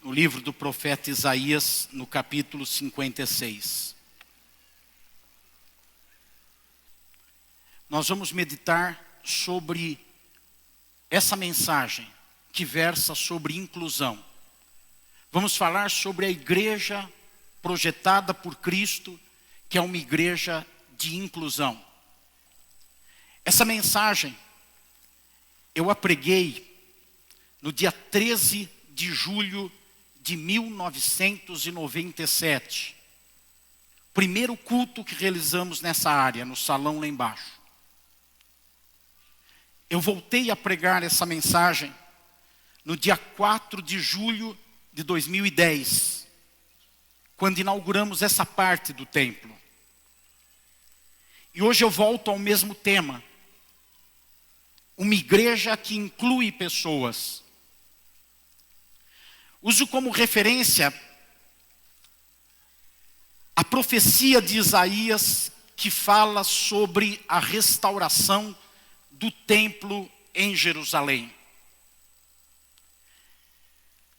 no livro do profeta Isaías, no capítulo 56. Nós vamos meditar sobre essa mensagem que versa sobre inclusão. Vamos falar sobre a igreja projetada por Cristo, que é uma igreja de inclusão. Essa mensagem eu a preguei no dia 13 de julho de 1997. Primeiro culto que realizamos nessa área, no salão lá embaixo. Eu voltei a pregar essa mensagem no dia 4 de julho de 2010, quando inauguramos essa parte do templo. E hoje eu volto ao mesmo tema. Uma igreja que inclui pessoas. Uso como referência a profecia de Isaías que fala sobre a restauração do templo em Jerusalém.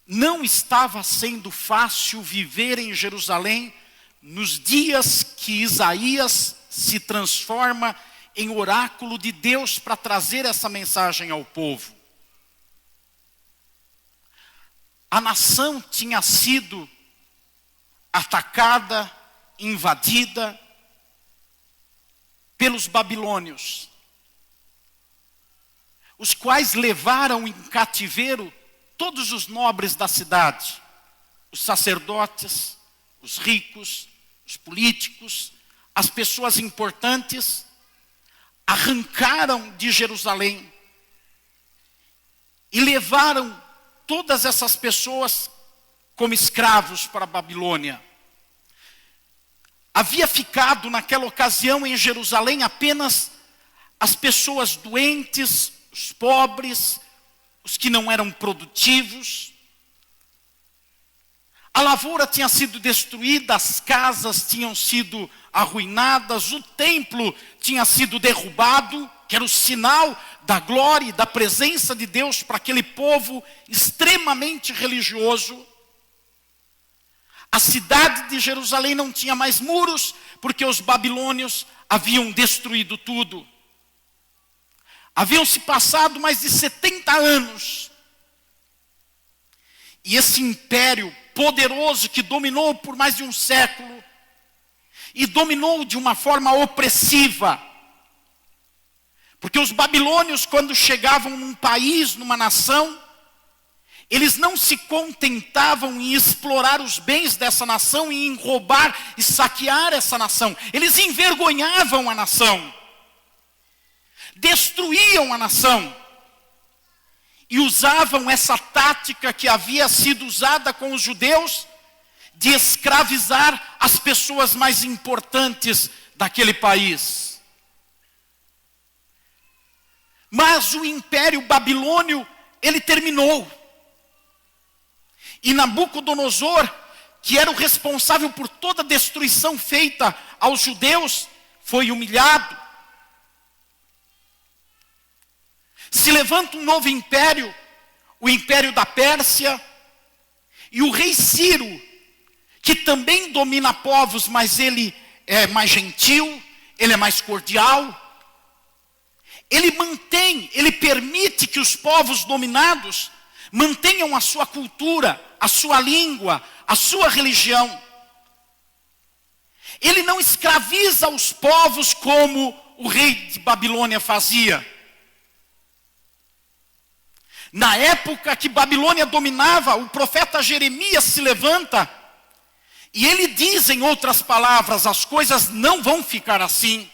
Não estava sendo fácil viver em Jerusalém nos dias que Isaías se transforma em oráculo de Deus para trazer essa mensagem ao povo. A nação tinha sido atacada, invadida pelos babilônios, os quais levaram em cativeiro todos os nobres da cidade, os sacerdotes, os ricos, os políticos, as pessoas importantes, arrancaram de Jerusalém e levaram todas essas pessoas como escravos para a Babilônia. Havia ficado naquela ocasião em Jerusalém apenas as pessoas doentes, os pobres, os que não eram produtivos. A lavoura tinha sido destruída, as casas tinham sido arruinadas, o templo tinha sido derrubado, que era o sinal da glória e da presença de Deus para aquele povo extremamente religioso. A cidade de Jerusalém não tinha mais muros, porque os babilônios haviam destruído tudo. Haviam se passado mais de 70 anos. E esse império poderoso que dominou por mais de um século, e dominou de uma forma opressiva. Porque os babilônios, quando chegavam num país, numa nação, eles não se contentavam em explorar os bens dessa nação, e em roubar e saquear essa nação. Eles envergonhavam a nação. Destruíam a nação. E usavam essa tática que havia sido usada com os judeus, de escravizar as pessoas mais importantes daquele país. Mas o império babilônio, ele terminou. E Nabucodonosor, que era o responsável por toda a destruição feita aos judeus, foi humilhado. Se levanta um novo império, o império da Pérsia, e o rei Ciro, que também domina povos, mas ele é mais gentil, ele é mais cordial. Ele permite que os povos dominados mantenham a sua cultura, a sua língua, a sua religião. Ele não escraviza os povos como o rei de Babilônia fazia. Na época que Babilônia dominava, o profeta Jeremias se levanta e ele diz, em outras palavras, as coisas não vão ficar assim.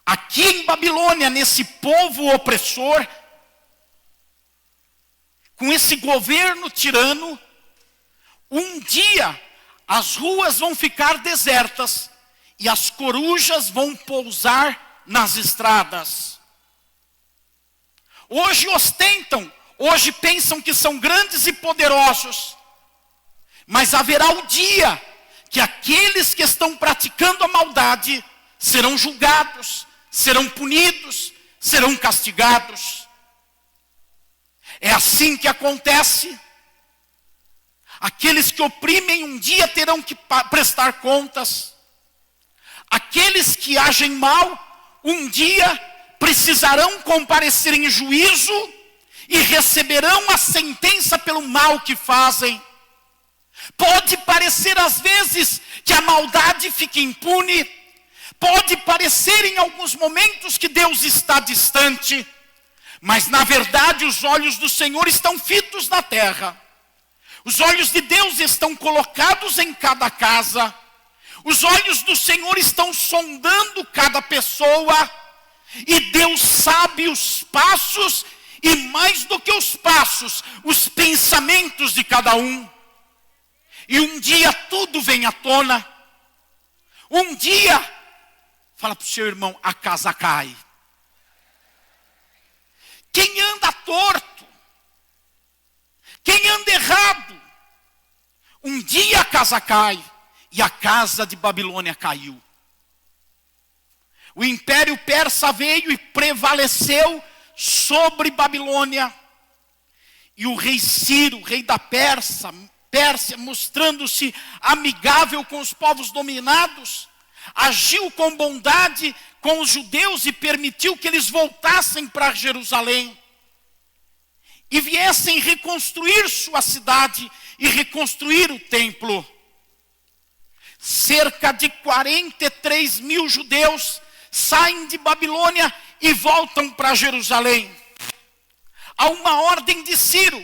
Aqui em Babilônia, nesse povo opressor, com esse governo tirano, um dia as ruas vão ficar desertas e as corujas vão pousar nas estradas. Hoje ostentam, hoje pensam que são grandes e poderosos, mas haverá o dia que aqueles que estão praticando a maldade serão julgados, serão punidos, serão castigados. É assim que acontece. Aqueles que oprimem um dia terão que prestar contas. Aqueles que agem mal, um dia precisarão comparecer em juízo e receberão a sentença pelo mal que fazem. Pode parecer às vezes que a maldade fica impune. Pode parecer em alguns momentos que Deus está distante. Mas na verdade os olhos do Senhor estão fitos na terra. Os olhos de Deus estão colocados em cada casa. Os olhos do Senhor estão sondando cada pessoa. E Deus sabe os passos e mais do que os passos, os pensamentos de cada um. E um dia tudo vem à tona. Um dia, fala para o seu irmão, a casa cai. Quem anda torto, quem anda errado, um dia a casa cai. E a casa de Babilônia caiu. O império persa veio e prevaleceu sobre Babilônia. E o rei Ciro, rei da Pérsia, mostrando-se amigável com os povos dominados, agiu com bondade com os judeus e permitiu que eles voltassem para Jerusalém. E viessem reconstruir sua cidade e reconstruir o templo. Cerca de 43 mil judeus saem de Babilônia e voltam para Jerusalém. Há uma ordem de Ciro.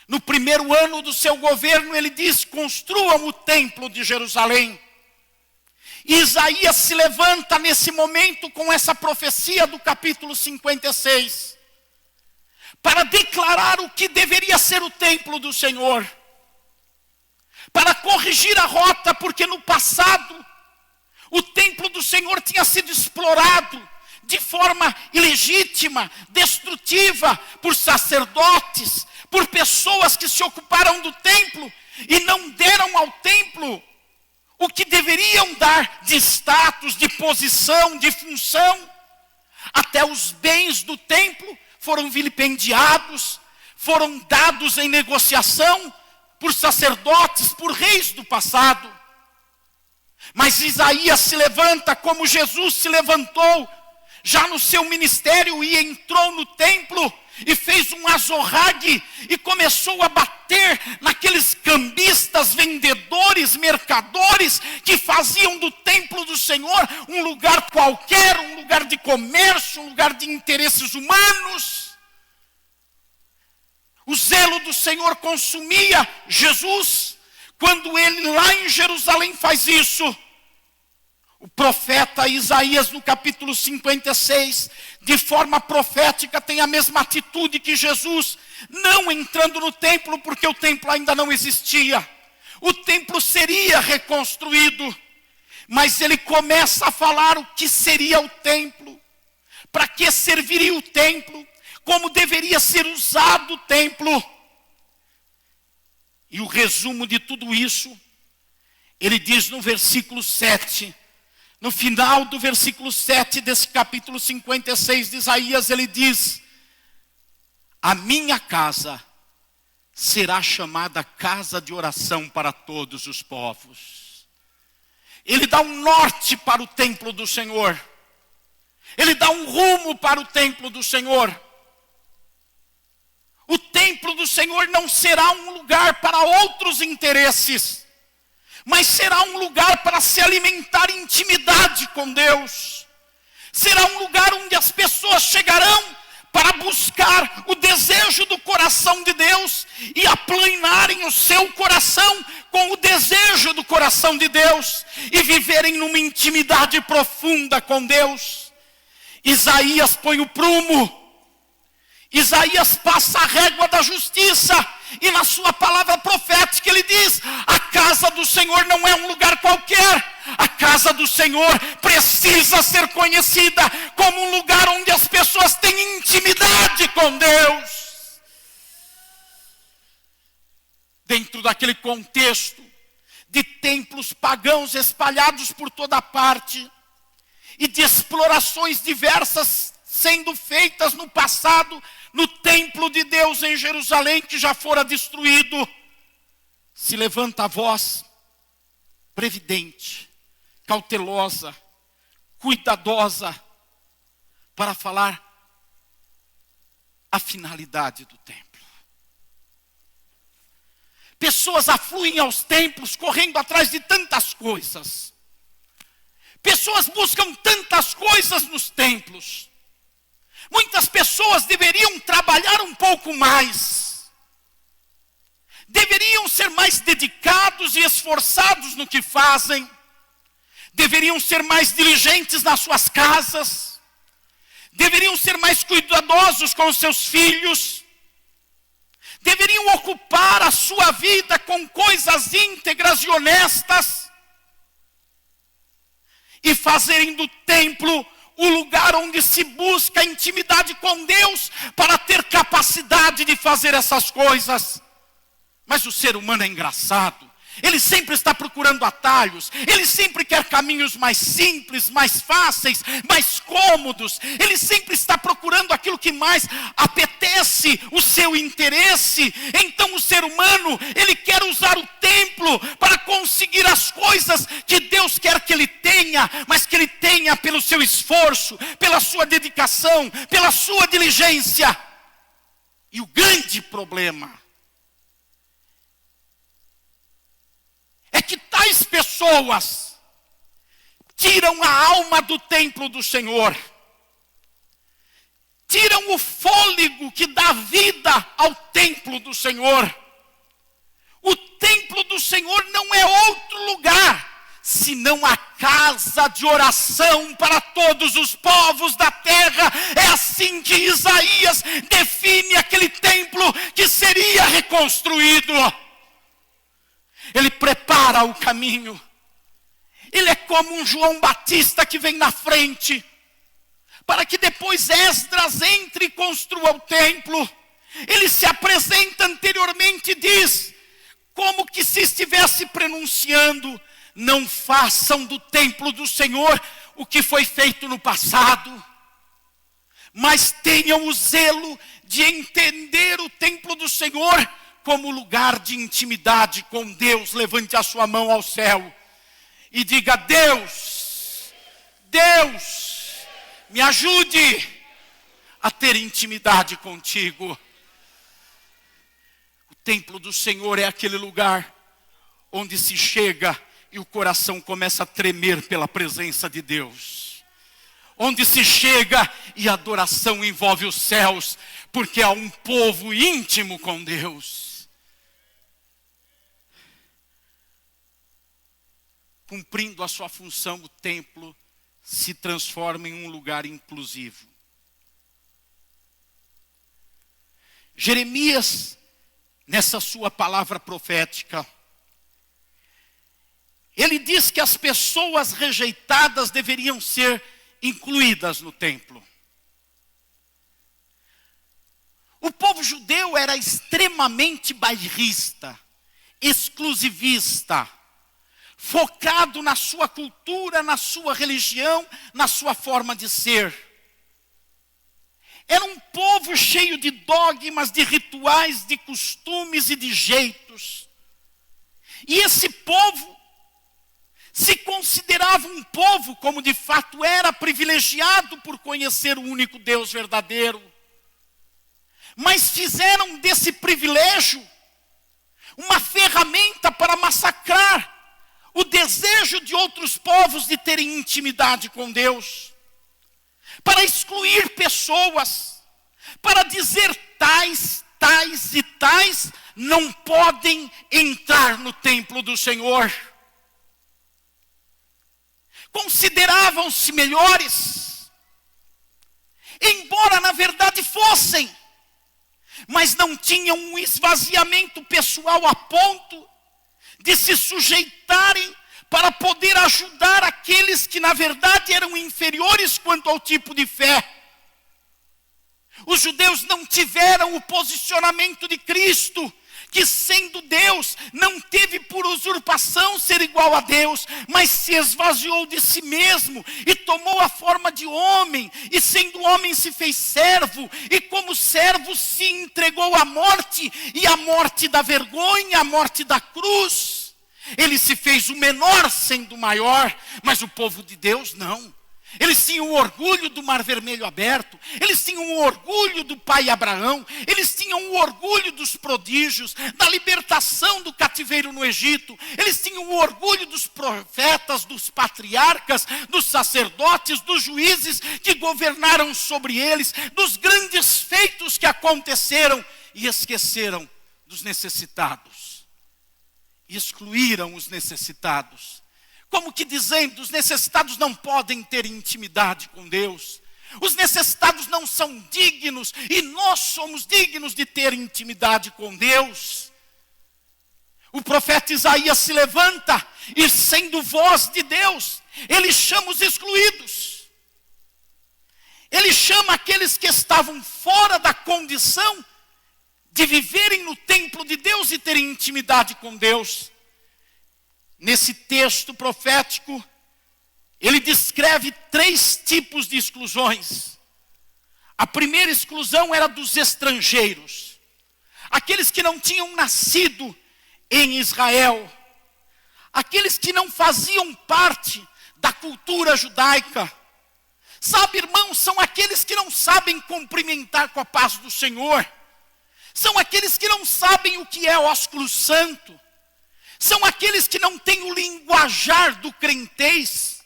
No primeiro ano do seu governo, ele diz: construam o templo de Jerusalém. E Isaías se levanta nesse momento com essa profecia do capítulo 56, para declarar o que deveria ser o templo do Senhor. Para corrigir a rota, porque no passado, o templo do Senhor tinha sido explorado de forma ilegítima, destrutiva, por sacerdotes, por pessoas que se ocuparam do templo e não deram ao templo o que deveriam dar de status, de posição, de função. Até os bens do templo foram vilipendiados, foram dados em negociação por sacerdotes, por reis do passado. Mas Isaías se levanta como Jesus se levantou, já no seu ministério, e entrou no templo e fez um azorrague e começou a bater naqueles cambistas, vendedores, mercadores que faziam do templo do Senhor um lugar qualquer, um lugar de comércio, um lugar de interesses humanos. O zelo do Senhor consumia Jesus quando ele lá em Jerusalém faz isso. O profeta Isaías, no capítulo 56, de forma profética, tem a mesma atitude que Jesus, não entrando no templo, porque o templo ainda não existia. O templo seria reconstruído, mas ele começa a falar o que seria o templo, para que serviria o templo, como deveria ser usado o templo. E o resumo de tudo isso, ele diz no versículo 7, no final do versículo 7 desse capítulo 56 de Isaías, ele diz: a minha casa será chamada casa de oração para todos os povos. Ele dá um norte para o templo do Senhor. Ele dá um rumo para o templo do Senhor. O templo do Senhor não será um lugar para outros interesses, mas será um lugar para se alimentar intimidade com Deus. Será um lugar onde as pessoas chegarão para buscar o desejo do coração de Deus e aplanarem o seu coração com o desejo do coração de Deus e viverem numa intimidade profunda com Deus. Isaías põe o prumo. Isaías passa a régua da justiça, e na sua palavra profética ele diz: a casa do Senhor não é um lugar qualquer. A casa do Senhor precisa ser conhecida como um lugar onde as pessoas têm intimidade com Deus. Dentro daquele contexto de templos pagãos espalhados por toda parte, e de explorações diversas sendo feitas no passado, no templo de Deus em Jerusalém, que já fora destruído, se levanta a voz previdente, cautelosa, cuidadosa, para falar a finalidade do templo. Pessoas afluem aos templos correndo atrás de tantas coisas. Pessoas buscam tantas coisas nos templos. Muitas pessoas deveriam trabalhar um pouco mais. Deveriam ser mais dedicados e esforçados no que fazem. Deveriam ser mais diligentes nas suas casas. Deveriam ser mais cuidadosos com os seus filhos. Deveriam ocupar a sua vida com coisas íntegras e honestas. E fazerem do templo o lugar onde se busca intimidade com Deus para ter capacidade de fazer essas coisas. Mas o ser humano é engraçado. Ele sempre está procurando atalhos. Ele sempre quer caminhos mais simples, mais fáceis, mais cômodos. Ele sempre está procurando aquilo que mais apetece o seu interesse. Então o ser humano, ele quer usar o templo para conseguir as coisas que Deus quer que ele tenha, mas que ele tenha pelo seu esforço, pela sua dedicação, pela sua diligência. E o grande problema é que tais pessoas tiram a alma do templo do Senhor. Tiram o fôlego que dá vida ao templo do Senhor. O templo do Senhor não é outro lugar, senão a casa de oração para todos os povos da terra. É assim que Isaías define aquele templo que seria reconstruído. Ele prepara o caminho. Ele é como um João Batista que vem na frente, para que depois Esdras entre e construa o templo. Ele se apresenta anteriormente e diz, como que se estivesse pronunciando: não façam do templo do Senhor o que foi feito no passado, mas tenham o zelo de entender o templo do Senhor como lugar de intimidade com Deus. Levante a sua mão ao céu e diga: Deus, me ajude a ter intimidade contigo. O templo do Senhor é aquele lugar onde se chega e o coração começa a tremer pela presença de Deus. Onde se chega e a adoração envolve os céus, porque há um povo íntimo com Deus. Cumprindo a sua função, o templo se transforma em um lugar inclusivo. Jeremias, nessa sua palavra profética, ele diz que as pessoas rejeitadas deveriam ser incluídas no templo. O povo judeu era extremamente bairrista, exclusivista, focado na sua cultura, na sua religião, na sua forma de ser. Era um povo cheio de dogmas, de rituais, de costumes e de jeitos. E esse povo se considerava um povo, como de fato era, privilegiado por conhecer o único Deus verdadeiro. Mas fizeram desse privilégio uma ferramenta para massacrar o desejo de outros povos de terem intimidade com Deus, para excluir pessoas, para dizer tais e tais não podem entrar no templo do Senhor. Consideravam-se melhores, embora na verdade fossem, mas não tinham um esvaziamento pessoal a ponto de se sujeitarem para poder ajudar aqueles que na verdade eram inferiores quanto ao tipo de fé. Os judeus não tiveram o posicionamento de Cristo, que sendo Deus, não teve por usurpação ser igual a Deus, mas se esvaziou de si mesmo e tomou a forma de homem, e sendo homem se fez servo, e como servo se entregou à morte, e à morte da vergonha, à morte da cruz. Ele se fez o menor sendo o maior, mas o povo de Deus não. Eles tinham o orgulho do Mar Vermelho aberto, eles tinham o orgulho do pai Abraão, eles tinham o orgulho dos prodígios, da libertação do cativeiro no Egito, eles tinham o orgulho dos profetas, dos patriarcas, dos sacerdotes, dos juízes que governaram sobre eles, dos grandes feitos que aconteceram, e esqueceram dos necessitados, excluíram os necessitados. Como que dizendo, os necessitados não podem ter intimidade com Deus. Os necessitados não são dignos, e nós somos dignos de ter intimidade com Deus. O profeta Isaías se levanta, e sendo voz de Deus, ele chama os excluídos. Ele chama aqueles que estavam fora da condição de viverem no templo de Deus e terem intimidade com Deus. Nesse texto profético, ele descreve 3 tipos de exclusões. A primeira exclusão era dos estrangeiros, aqueles que não tinham nascido em Israel, aqueles que não faziam parte da cultura judaica. Sabe, irmãos, são aqueles que não sabem cumprimentar com a paz do Senhor, são aqueles que não sabem o que é ósculo santo, são aqueles que não têm o linguajar do crentez,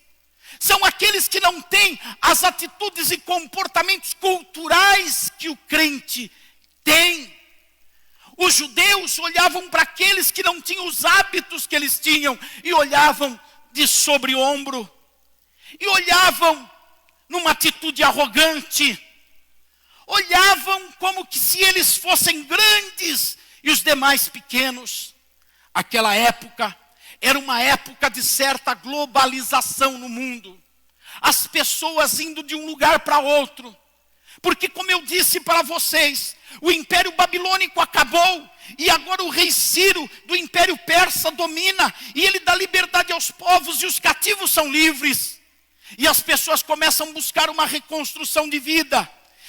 são aqueles que não têm as atitudes e comportamentos culturais que o crente tem. Os judeus olhavam para aqueles que não tinham os hábitos que eles tinham, e olhavam de sobre ombro, e olhavam numa atitude arrogante, olhavam como que se eles fossem grandes e os demais pequenos. Aquela época era uma época de certa globalização no mundo. As pessoas indo de um lugar para outro. Porque, como eu disse para vocês, o Império Babilônico acabou, e agora o rei Ciro do Império Persa domina, e ele dá liberdade aos povos, e os cativos são livres. E as pessoas começam a buscar uma reconstrução de vida.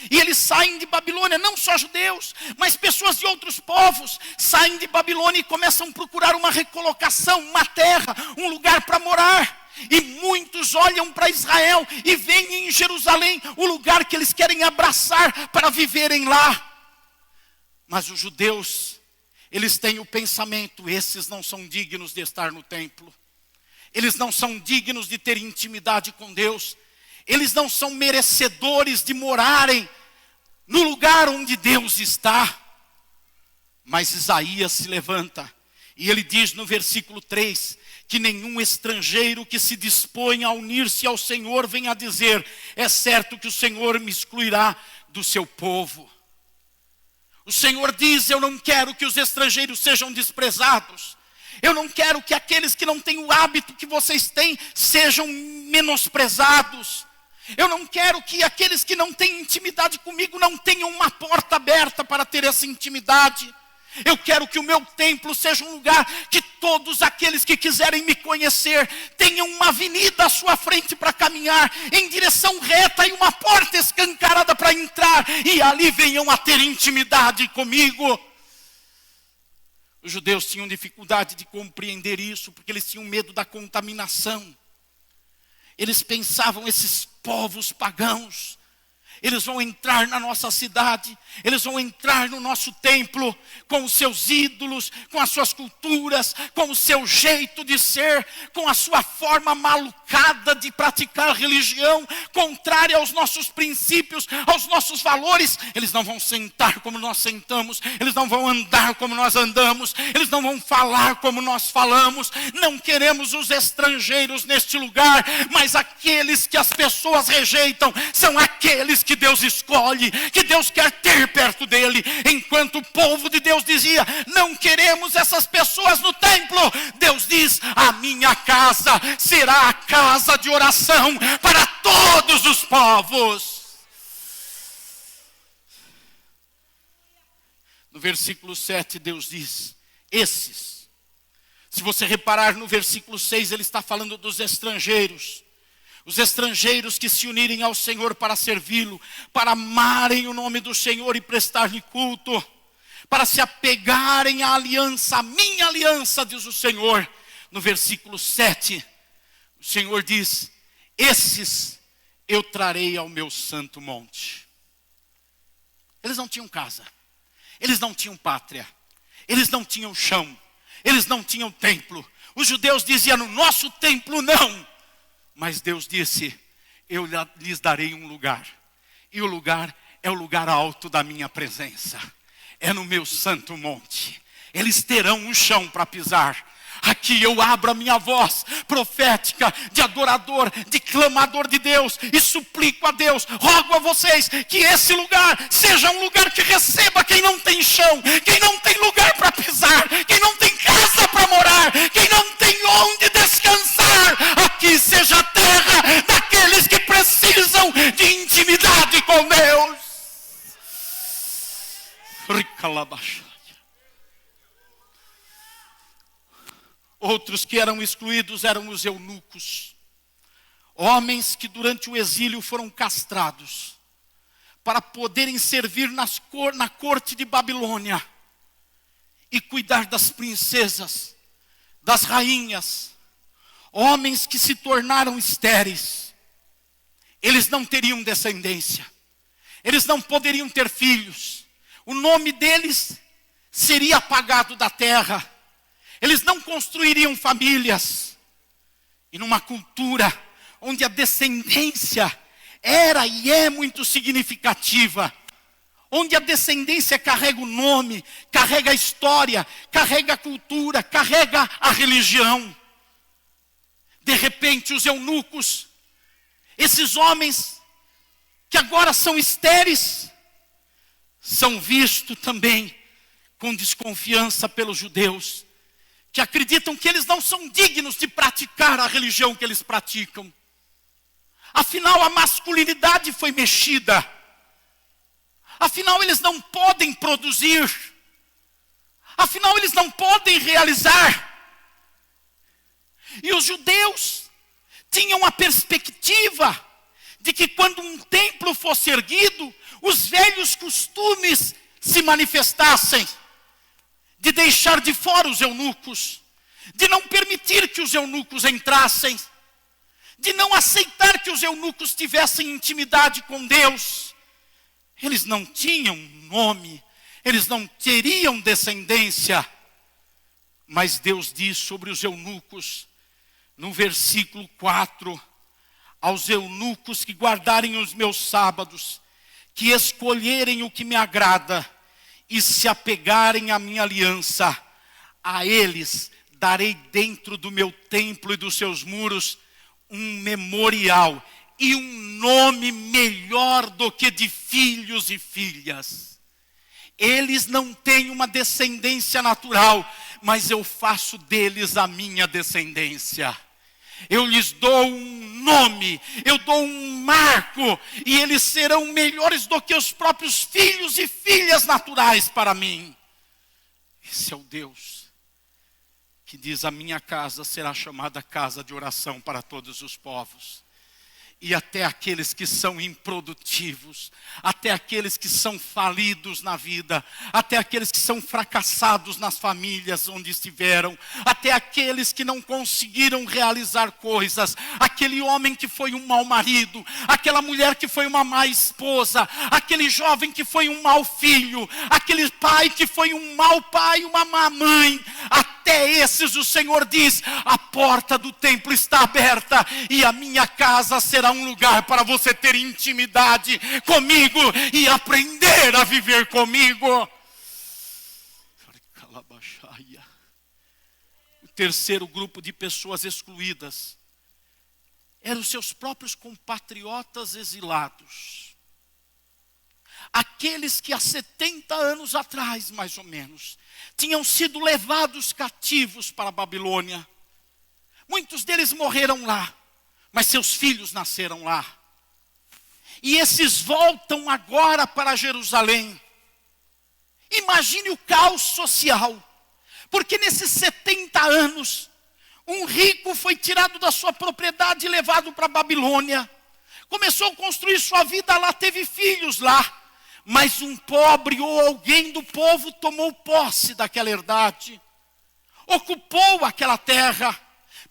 E eles saem de Babilônia, não só judeus, mas pessoas de outros povos saem de Babilônia e começam a procurar uma recolocação, uma terra, um lugar para morar. E muitos olham para Israel e veem em Jerusalém o lugar que eles querem abraçar para viverem lá. Mas os judeus, eles têm o pensamento, esses não são dignos de estar no templo. Eles não são dignos de ter intimidade com Deus. Eles não são merecedores de morarem no lugar onde Deus está. Mas Isaías se levanta, e ele diz no versículo 3, que nenhum estrangeiro que se dispõe a unir-se ao Senhor venha dizer, é certo que o Senhor me excluirá do seu povo. O Senhor diz, eu não quero que os estrangeiros sejam desprezados. Eu não quero que aqueles que não têm o hábito que vocês têm sejam menosprezados. Eu não quero que aqueles que não têm intimidade comigo não tenham uma porta aberta para ter essa intimidade. Eu quero que o meu templo seja um lugar que todos aqueles que quiserem me conhecer tenham uma avenida à sua frente para caminhar em direção reta e uma porta escancarada para entrar, e ali venham a ter intimidade comigo. Os judeus tinham dificuldade de compreender isso, porque eles tinham medo da contaminação. Eles pensavam, esses povos pagãos, eles vão entrar na nossa cidade, eles vão entrar no nosso templo, com os seus ídolos, com as suas culturas, com o seu jeito de ser, com a sua forma malucada de praticar religião, contrária aos nossos princípios, aos nossos valores. Eles não vão sentar como nós sentamos, eles não vão andar como nós andamos, eles não vão falar como nós falamos. Não queremos os estrangeiros neste lugar, mas aqueles que as pessoas rejeitam são aqueles que Deus escolhe, que Deus quer ter perto dele. Enquanto o povo de Deus dizia, não queremos essas pessoas no templo, Deus diz, a minha casa será a casa de oração para todos os povos. No versículo 7, Deus diz: esses. Se você reparar no versículo 6, ele está falando dos estrangeiros. Os estrangeiros que se unirem ao Senhor para servi-lo, para amarem o nome do Senhor e prestar-lhe culto, para se apegarem à aliança, a minha aliança, diz o Senhor. No versículo 7, o Senhor diz: esses eu trarei ao meu santo monte. Eles não tinham casa, eles não tinham pátria, eles não tinham chão, eles não tinham templo. Os judeus diziam: no nosso templo não. Mas Deus disse: eu lhes darei um lugar. E o lugar é o lugar alto da minha presença. É no meu santo monte. Eles terão um chão para pisar. Aqui eu abro a minha voz profética, de adorador, de clamador de Deus, e suplico a Deus, rogo a vocês, que esse lugar seja um lugar que receba quem não tem chão, quem não tem lugar para pisar, quem não tem casa para morar, quem não tem onde descansar. Aqui seja a terra daqueles que precisam de intimidade com Deus. Outros que eram excluídos eram os eunucos. Homens que durante o exílio foram castrados para poderem servir na corte de Babilônia e cuidar das princesas, das rainhas. Homens que se tornaram estéreis. Eles não teriam descendência. Eles não poderiam ter filhos. O nome deles seria apagado da terra. Eles não construiriam famílias. E numa cultura onde a descendência era e é muito significativa, onde a descendência carrega o nome, carrega a história, carrega a cultura, carrega a religião. De repente os eunucos, esses homens que agora são estéreis, são vistos também com desconfiança pelos judeus, que acreditam que eles não são dignos de praticar a religião que eles praticam. Afinal, a masculinidade foi mexida. Afinal, eles não podem produzir. Afinal, eles não podem realizar. E os judeus tinham a perspectiva de que quando um templo fosse erguido, os velhos costumes se manifestassem. De deixar de fora os eunucos, de não permitir que os eunucos entrassem, de não aceitar que os eunucos tivessem intimidade com Deus. Eles não tinham nome, eles não teriam descendência. Mas Deus diz sobre os eunucos, no versículo 4, aos eunucos que guardarem os meus sábados, que escolherem o que me agrada, e se apegarem à minha aliança, a eles darei dentro do meu templo e dos seus muros um memorial e um nome melhor do que de filhos e filhas. Eles não têm uma descendência natural, mas eu faço deles a minha descendência. Eu lhes dou um nome, eu dou um marco, e eles serão melhores do que os próprios filhos e filhas naturais para mim. Esse é o Deus que diz: a minha casa será chamada casa de oração para todos os povos. E até aqueles que são improdutivos, até aqueles que são falidos na vida, até aqueles que são fracassados nas famílias onde estiveram, até aqueles que não conseguiram realizar coisas, aquele homem que foi um mau marido, aquela mulher que foi uma má esposa, aquele jovem que foi um mau filho, aquele pai que foi um mau pai, uma má mãe, até esses o Senhor diz: a porta do templo está aberta e a minha casa será um lugar para você ter intimidade comigo e aprender a viver comigo. O terceiro grupo de pessoas excluídas eram os seus próprios compatriotas exilados. Aqueles que há 70 anos atrás, mais ou menos, tinham sido levados cativos para a Babilônia. Muitos deles morreram lá, mas seus filhos nasceram lá. E esses voltam agora para Jerusalém. Imagine o caos social. Porque nesses 70 anos, um rico foi tirado da sua propriedade e levado para a Babilônia. Começou a construir sua vida lá, teve filhos lá. Mas um pobre ou alguém do povo tomou posse daquela herdade. Ocupou aquela terra.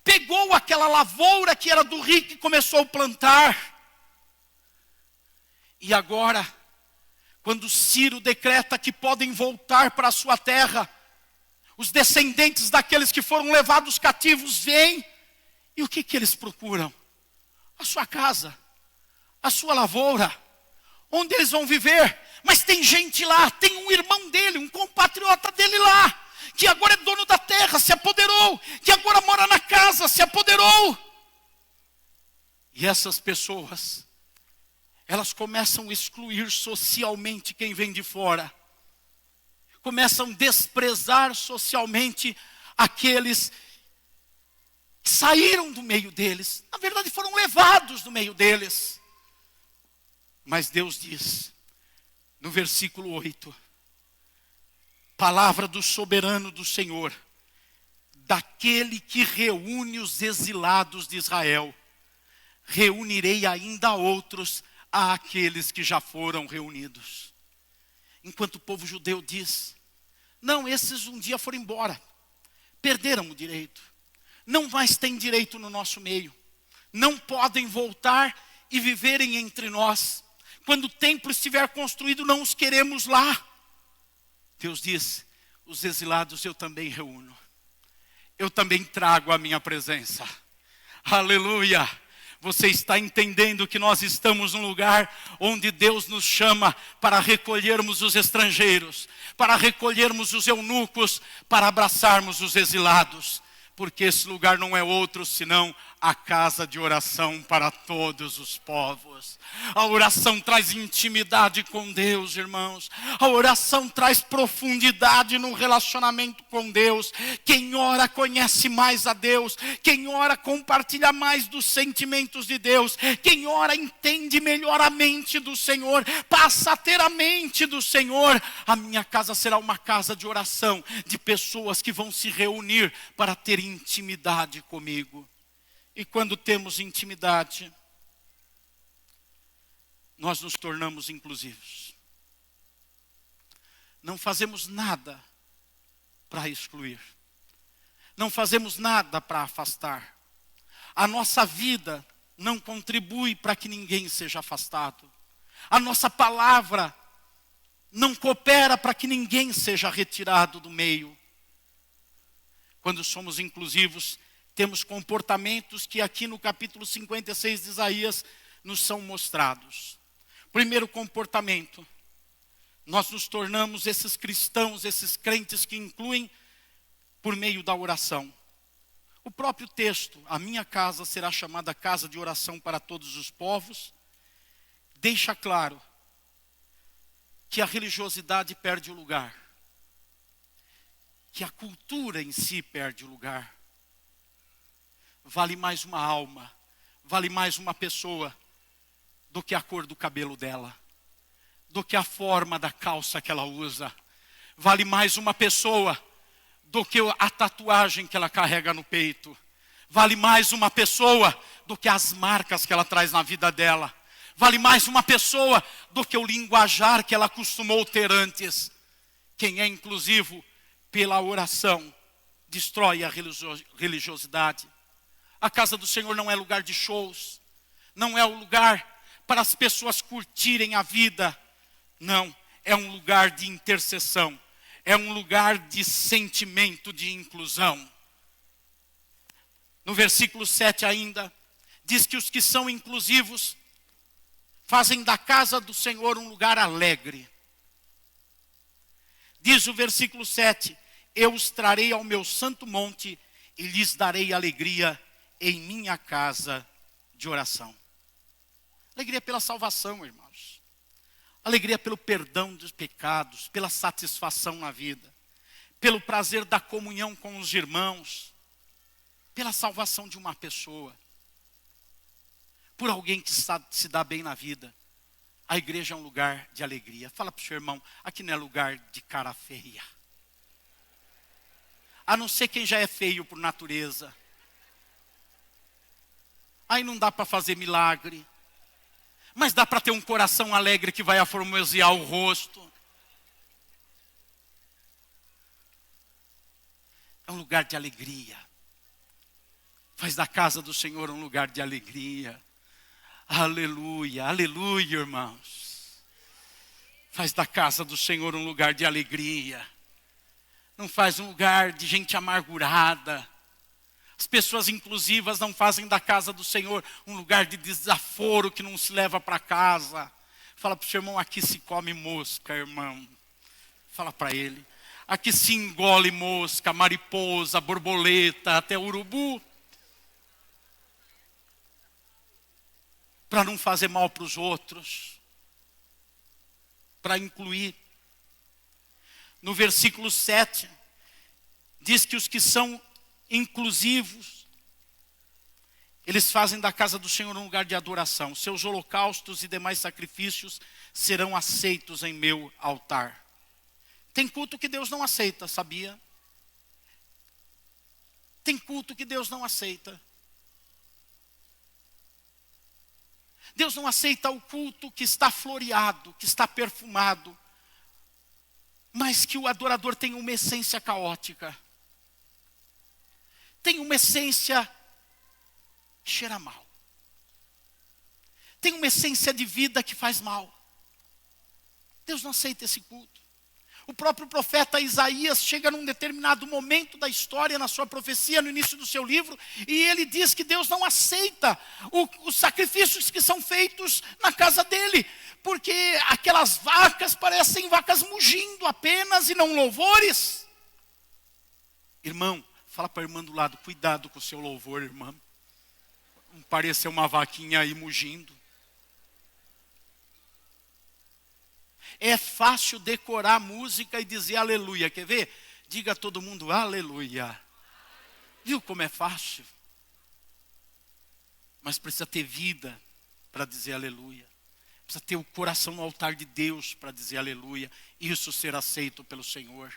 Pegou aquela lavoura que era do rico e começou a plantar. E agora, quando Ciro decreta que podem voltar para a sua terra, os descendentes daqueles que foram levados cativos vêm. E o que eles procuram? A sua casa, a sua lavoura, onde eles vão viver. Mas tem gente lá, tem um irmão dele, um compatriota dele lá, que agora é dono da terra, se apoderou, que agora mora na casa, se apoderou. E essas pessoas, elas começam a excluir socialmente quem vem de fora. Começam a desprezar socialmente aqueles que saíram do meio deles. Na verdade foram levados do meio deles. Mas Deus diz, no versículo 8, palavra do soberano do Senhor, daquele que reúne os exilados de Israel, reunirei ainda outros àqueles que já foram reunidos. Enquanto o povo judeu diz, não, esses um dia foram embora, perderam o direito, não mais têm direito no nosso meio, não podem voltar e viverem entre nós. Quando o templo estiver construído, não os queremos lá. Deus diz, os exilados eu também reúno, eu também trago a minha presença. Aleluia! Você está entendendo que nós estamos num lugar onde Deus nos chama para recolhermos os estrangeiros, para recolhermos os eunucos, para abraçarmos os exilados. Porque esse lugar não é outro senão a casa de oração para todos os povos. A oração traz intimidade com Deus, irmãos. A oração traz profundidade no relacionamento com Deus. Quem ora conhece mais a Deus. Quem ora compartilha mais dos sentimentos de Deus. Quem ora entende melhor a mente do Senhor. Passa a ter a mente do Senhor. A minha casa será uma casa de oração, de pessoas que vão se reunir para ter intimidade comigo. E quando temos intimidade, nós nos tornamos inclusivos. Não fazemos nada para excluir. Não fazemos nada para afastar. A nossa vida não contribui para que ninguém seja afastado. A nossa palavra não coopera para que ninguém seja retirado do meio. Quando somos inclusivos, temos comportamentos que aqui no capítulo 56 de Isaías nos são mostrados. Primeiro comportamento, nós nos tornamos esses cristãos, esses crentes que incluem por meio da oração. O próprio texto, a minha casa será chamada casa de oração para todos os povos, deixa claro que a religiosidade perde o lugar, que a cultura em si perde o lugar. Vale mais uma alma, vale mais uma pessoa do que a cor do cabelo dela, do que a forma da calça que ela usa. Vale mais uma pessoa do que a tatuagem que ela carrega no peito. Vale mais uma pessoa do que as marcas que ela traz na vida dela. Vale mais uma pessoa do que o linguajar que ela costumou ter antes. Quem é inclusivo pela oração destrói a religiosidade. A casa do Senhor não é lugar de shows, não é o lugar para as pessoas curtirem a vida. Não, é um lugar de intercessão, é um lugar de sentimento de inclusão. No versículo 7 ainda, diz que os que são inclusivos fazem da casa do Senhor um lugar alegre. Diz o versículo 7, eu os trarei ao meu santo monte e lhes darei alegria em minha casa de oração. Alegria pela salvação, irmãos. Alegria pelo perdão dos pecados, pela satisfação na vida, pelo prazer da comunhão com os irmãos, pela salvação de uma pessoa, por alguém que se dá bem na vida. A igreja é um lugar de alegria. Fala para o seu irmão, aqui não é lugar de cara feia. A não ser quem já é feio por natureza. Aí não dá para fazer milagre. Mas dá para ter um coração alegre que vai aformosear o rosto. É um lugar de alegria. Faz da casa do Senhor um lugar de alegria. Aleluia, aleluia, irmãos. Faz da casa do Senhor um lugar de alegria. Não faz um lugar de gente amargurada. As pessoas inclusivas não fazem da casa do Senhor um lugar de desaforo que não se leva para casa. Fala para o seu irmão, aqui se come mosca, irmão. Fala para ele. Aqui se engole mosca, mariposa, borboleta, até urubu. Para não fazer mal para os outros. Para incluir. No versículo 7, diz que os que são inclusivos, eles fazem da casa do Senhor um lugar de adoração. Seus holocaustos e demais sacrifícios serão aceitos em meu altar. Tem culto que Deus não aceita, sabia? Tem culto que Deus não aceita. Deus não aceita o culto que está floreado, que está perfumado, mas que o adorador tem uma essência caótica. Tem uma essência que cheira mal. Tem uma essência de vida que faz mal. Deus não aceita esse culto. O próprio profeta Isaías chega num determinado momento da história, na sua profecia, no início do seu livro, e ele diz que Deus não aceita os sacrifícios que são feitos na casa dele, porque aquelas vacas parecem vacas mugindo apenas e não louvores. Irmão, fala para a irmã do lado, cuidado com o seu louvor, irmã. Não parecer uma vaquinha aí mugindo. É fácil decorar a música e dizer aleluia. Quer ver? Diga a todo mundo aleluia. Viu como é fácil? Mas precisa ter vida para dizer aleluia. Precisa ter o coração no altar de Deus para dizer aleluia. Isso ser aceito pelo Senhor.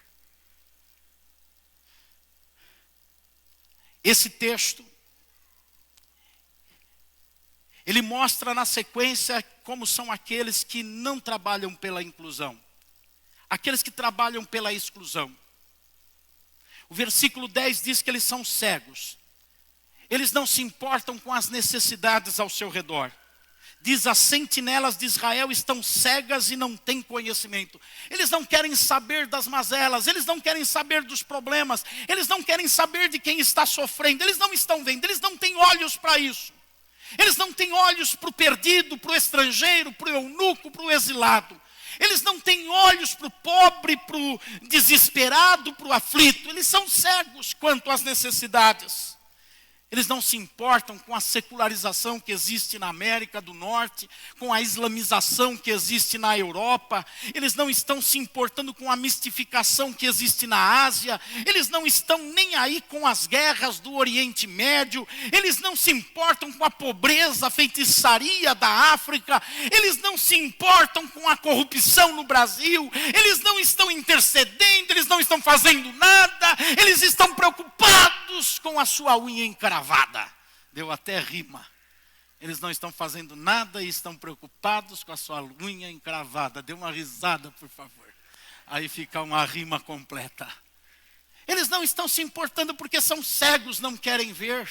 Esse texto, ele mostra na sequência como são aqueles que não trabalham pela inclusão. Aqueles que trabalham pela exclusão. O versículo 10 diz que eles são cegos. Eles não se importam com as necessidades ao seu redor. Diz, as sentinelas de Israel estão cegas e não têm conhecimento. Eles não querem saber das mazelas, eles não querem saber dos problemas, eles não querem saber de quem está sofrendo, eles não estão vendo, eles não têm olhos para isso. Eles não têm olhos para o perdido, para o estrangeiro, para o eunuco, para o exilado. Eles não têm olhos para o pobre, para o desesperado, para o aflito. Eles são cegos quanto às necessidades. Eles não se importam com a secularização que existe na América do Norte, com a islamização que existe na Europa. Eles não estão se importando com a mistificação que existe na Ásia. Eles não estão nem aí com as guerras do Oriente Médio. Eles não se importam com a pobreza, a feitiçaria da África. Eles não se importam com a corrupção no Brasil. Eles não estão intercedendo, eles não estão fazendo nada. Eles estão preocupados com a sua unha encravada. Deu até rima. Eles não estão fazendo nada e estão preocupados com a sua unha encravada. Dê uma risada, por favor. Aí fica uma rima completa. Eles não estão se importando porque são cegos, não querem ver.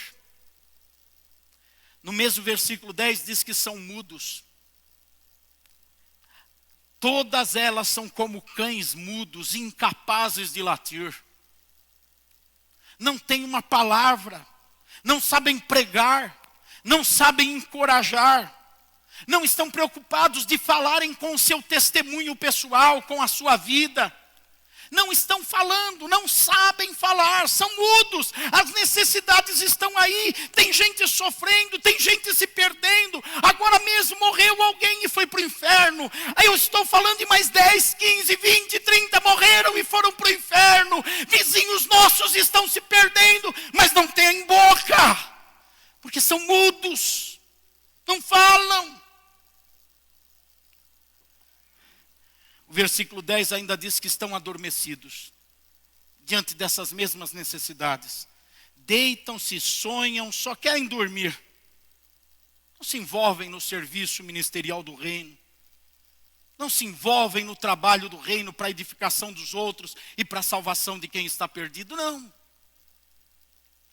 No mesmo versículo 10 diz que são mudos. Todas elas são como cães mudos, incapazes de latir. Não tem uma palavra. Não sabem pregar, não sabem encorajar, não estão preocupados de falarem com o seu testemunho pessoal, com a sua vida. Não estão falando, não sabem falar, são mudos, as necessidades estão aí, tem gente sofrendo, tem gente se perdendo. Agora mesmo morreu alguém e foi para o inferno. Aí eu estou falando de mais 10, 15, 20, 30 morreram e foram para o inferno. Vizinhos nossos estão se perdendo, mas não têm boca, porque são mudos, não falam. O versículo 10 ainda diz que estão adormecidos diante dessas mesmas necessidades. Deitam-se, sonham, só querem dormir. Não se envolvem no serviço ministerial do reino. Não se envolvem no trabalho do reino para a edificação dos outros e para a salvação de quem está perdido. Não.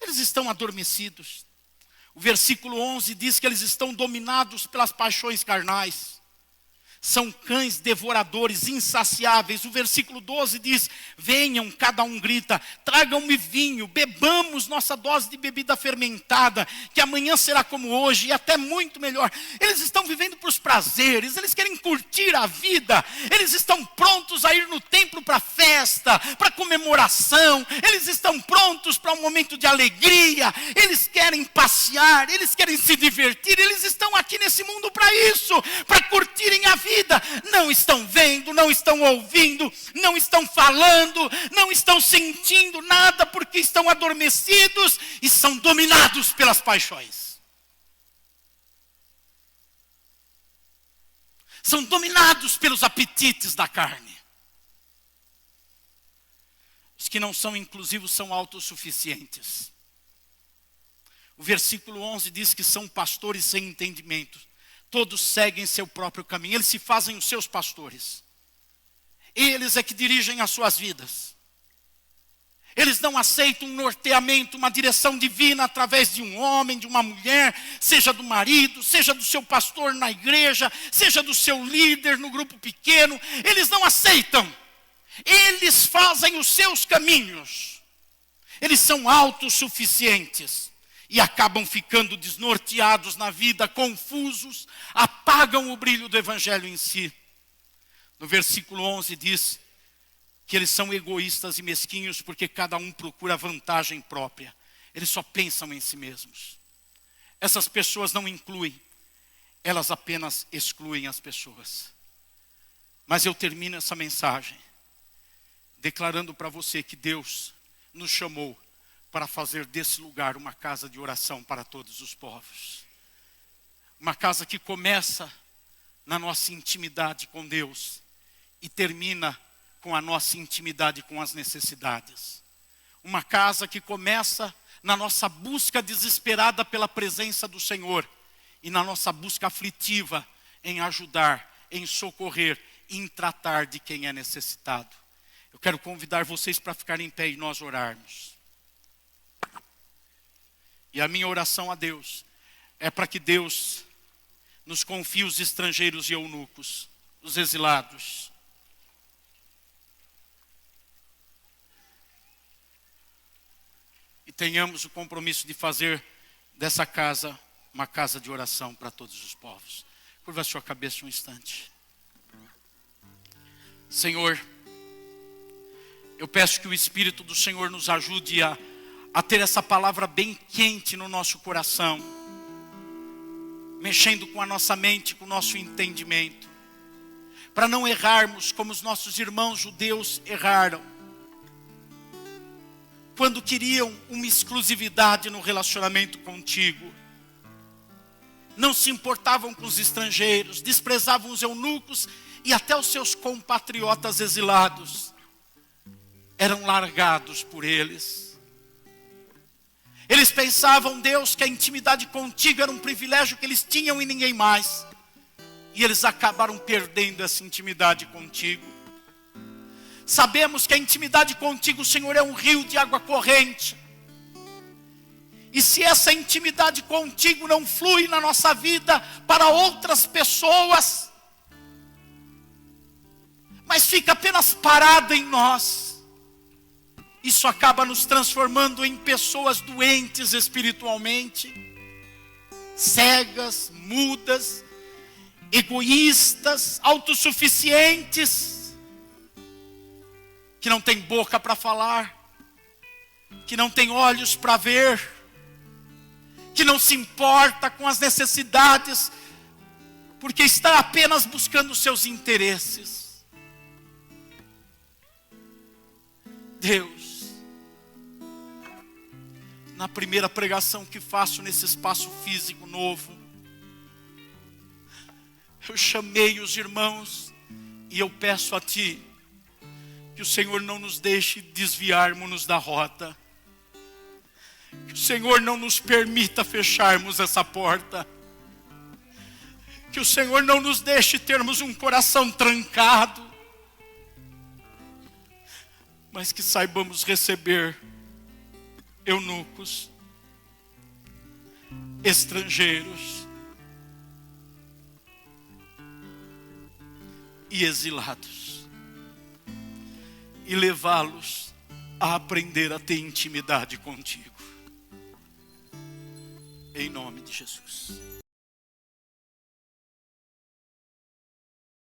Eles estão adormecidos. O versículo 11 diz que eles estão dominados pelas paixões carnais. São cães devoradores, insaciáveis. O versículo 12 diz: venham, cada um grita, tragam-me vinho, bebamos nossa dose de bebida fermentada, que amanhã será como hoje e até muito melhor. Eles estão vivendo para os prazeres, eles querem curtir a vida, eles estão prontos a ir no templo para festa, para comemoração, eles estão prontos para um momento de alegria, eles querem passear, eles querem se divertir, eles estão aqui nesse mundo para isso, para curtirem a vida. Não estão vendo, não estão ouvindo, não estão falando, não estão sentindo nada, porque estão adormecidos e são dominados pelas paixões. São dominados pelos apetites da carne. Os que não são inclusivos são autossuficientes. O versículo 11 diz que são pastores sem entendimento. Todos seguem seu próprio caminho, eles se fazem os seus pastores. Eles é que dirigem as suas vidas. Eles não aceitam um norteamento, uma direção divina através de um homem, de uma mulher, seja do marido, seja do seu pastor na igreja, seja do seu líder no grupo pequeno. Eles não aceitam. Eles fazem os seus caminhos. Eles são autossuficientes. E acabam ficando desnorteados na vida, confusos, apagam o brilho do evangelho em si. No versículo 11 diz que eles são egoístas e mesquinhos porque cada um procura vantagem própria. Eles só pensam em si mesmos. Essas pessoas não incluem, elas apenas excluem as pessoas. Mas eu termino essa mensagem declarando para você que Deus nos chamou para fazer desse lugar uma casa de oração para todos os povos. Uma casa que começa na nossa intimidade com Deus e termina com a nossa intimidade com as necessidades. Uma casa que começa na nossa busca desesperada pela presença do Senhor e na nossa busca aflitiva em ajudar, em socorrer, em tratar de quem é necessitado. Eu quero convidar vocês para ficarem em pé e nós orarmos. E a minha oração a Deus é para que Deus nos confie os estrangeiros e eunucos, os exilados. E tenhamos o compromisso de fazer dessa casa uma casa de oração para todos os povos. Curva a sua cabeça um instante. Senhor, eu peço que o Espírito do Senhor nos ajude a ter essa palavra bem quente no nosso coração, mexendo com a nossa mente, com o nosso entendimento, para não errarmos como os nossos irmãos judeus erraram, quando queriam uma exclusividade no relacionamento contigo. Não se importavam com os estrangeiros, desprezavam os eunucos e até os seus compatriotas exilados eram largados por eles. Eles pensavam, Deus, que a intimidade contigo era um privilégio que eles tinham e ninguém mais. E eles acabaram perdendo essa intimidade contigo. Sabemos que a intimidade contigo, Senhor, é um rio de água corrente. E se essa intimidade contigo não flui na nossa vida para outras pessoas, mas fica apenas parada em nós, isso acaba nos transformando em pessoas doentes espiritualmente, cegas, mudas, egoístas, autossuficientes, que não tem boca para falar, que não tem olhos para ver, que não se importa com as necessidades, porque está apenas buscando os seus interesses. Deus, na primeira pregação que faço nesse espaço físico novo, eu chamei os irmãos E eu peço a Ti, que o Senhor não nos deixe desviarmos-nos da rota. Que o Senhor não nos permita fecharmos essa porta. Que o Senhor não nos deixe termos um coração trancado. Mas que saibamos receber eunucos, estrangeiros e exilados, e levá-los a aprender a ter intimidade contigo. Em nome de Jesus.